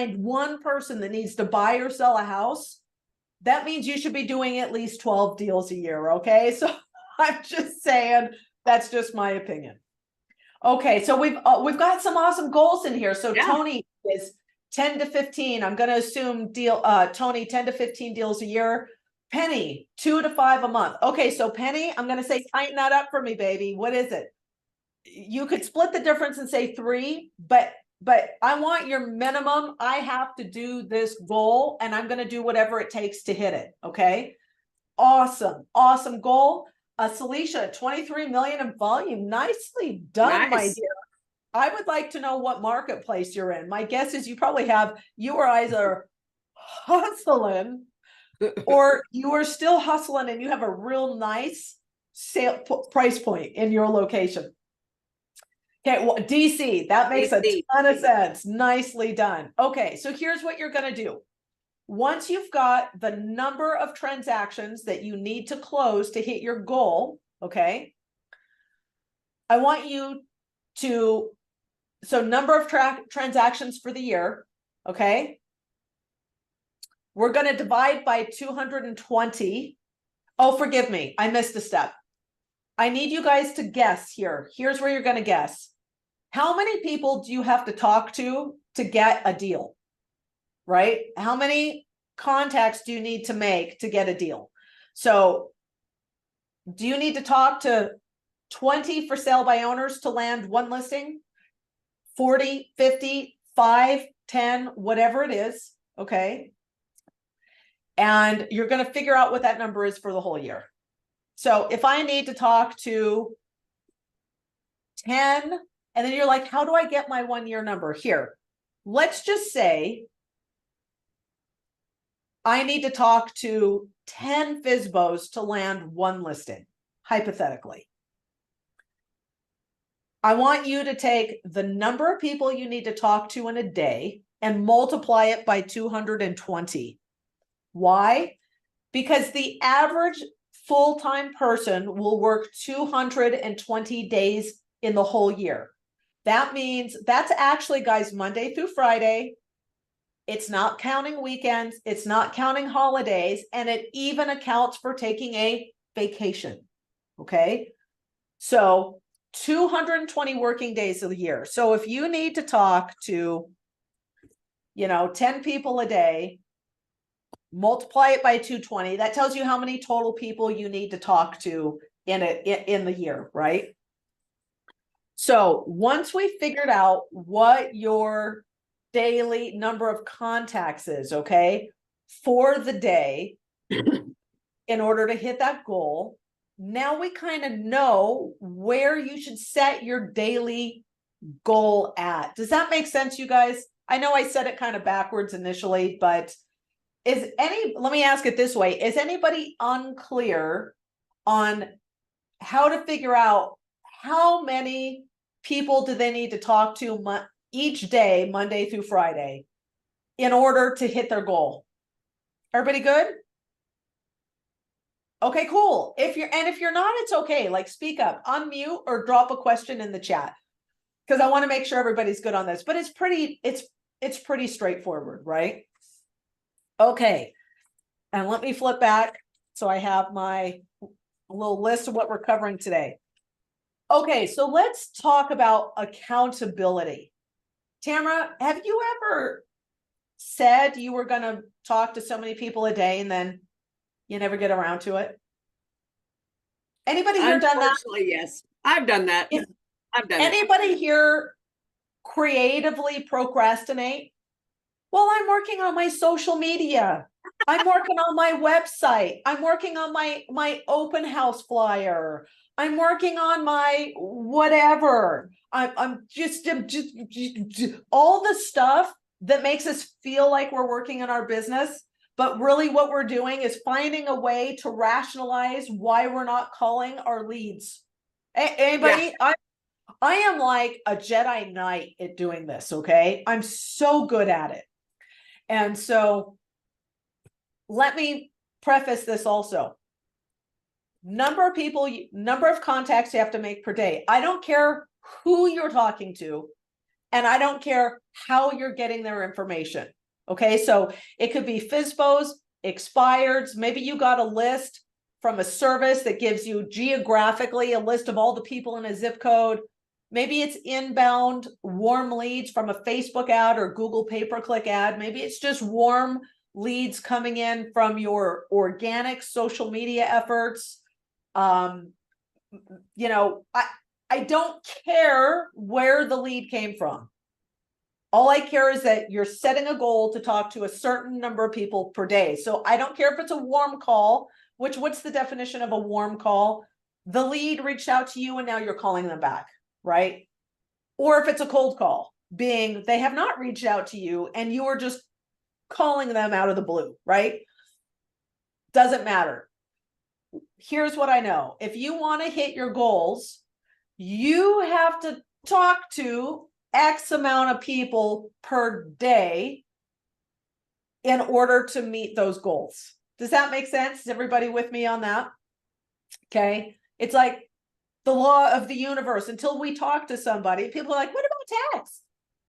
one person that needs to buy or sell a house, that means you should be doing at least 12 deals a year. Okay. So I'm just saying, that's just my opinion. Okay. So we've got some awesome goals in here. So Tony is 10 to 15. I'm going to assume Tony, 10 to 15 deals a year. Penny, 2 to 5 a month. Okay. So Penny, I'm going to say, tighten that up for me, baby. What is it? You could split the difference and say 3, but I want your minimum. I have to do this goal and I'm going to do whatever it takes to hit it. Okay. Awesome. Awesome goal. Celicia, 23 million in volume. Nicely done, my dear. I would like to know what marketplace you're in. My guess is you are either hustling or you are still hustling and you have a real nice sale price point in your location. Okay, well, DC, that makes a ton of sense. Nicely done. Okay, so here's what you're going to do. Once you've got the number of transactions that you need to close to hit your goal, okay, I want you to, so number of transactions for the year, okay, we're going to divide by 220. Oh, forgive me, I missed a step. I need you guys to guess here. Here's where you're going to guess. How many people do you have to talk to get a deal? Right? How many contacts do you need to make to get a deal? So do you need to talk to 20 for sale by owners to land one listing? 40, 50, 5, 10, whatever it is. Okay. And you're going to figure out what that number is for the whole year. So if I need to talk to 10, and then you're like, how do I get my 1 year number? Here, let's just say I need to talk to 10 FSBOs to land one listing, hypothetically. I want you to take the number of people you need to talk to in a day and multiply it by 220. Why? Because the average full-time person will work 220 days in the whole year. That means that's actually, guys, Monday through Friday. It's not counting weekends. It's not counting holidays. And it even accounts for taking a vacation. Okay. So 220 working days of the year. So if you need to talk to, 10 people a day, multiply it by 220, that tells you how many total people you need to talk to in the year, right? So once we figured out what your daily number of contacts is, okay, for the day, in order to hit that goal, now we kind of know where you should set your daily goal at. Does that make sense, you guys? I know I said it kind of backwards initially, but let me ask it this way. Is anybody unclear on how to figure out how many people do they need to talk to each day, Monday through Friday, in order to hit their goal? Everybody good? Okay, cool. If you're not, it's okay. Like, speak up, unmute, or drop a question in the chat, because I want to make sure everybody's good on this. But it's pretty straightforward, right? Okay, and let me flip back so I have my little list of what we're covering today. Okay, so let's talk about accountability. Tamara, have you ever said you were going to talk to so many people a day and then you never get around to it? Anybody here done that? Yes, I've done that. I've done Anybody here creatively procrastinate? Well, I'm working on my social media. I'm working on my website. I'm working on my open house flyer. I'm working on my whatever. I'm just all the stuff that makes us feel like we're working on our business. But really what we're doing is finding a way to rationalize why we're not calling our leads. Anybody? Yeah. I am like a Jedi Knight at doing this, okay? I'm so good at it. And so let me preface this also. Number of contacts you have to make per day. I don't care who you're talking to. And I don't care how you're getting their information. Okay, so it could be FSBOs, expireds. Maybe you got a list from a service that gives you geographically a list of all the people in a zip code. Maybe it's inbound warm leads from a Facebook ad or Google pay-per-click ad. Maybe it's just warm leads coming in from your organic social media efforts. You know, I don't care where the lead came from. All I care is that you're setting a goal to talk to a certain number of people per day. So I don't care if it's a warm call, what's the definition of a warm call? The lead reached out to you and now you're calling them back, right? Or if it's a cold call, being they have not reached out to you and you are just calling them out of the blue, right? Doesn't matter. Here's what I know. If you want to hit your goals, you have to talk to X amount of people per day in order to meet those goals. Does that make sense? Is everybody with me on that? Okay. It's like the law of the universe. Until we talk to somebody, people are like, what about tax?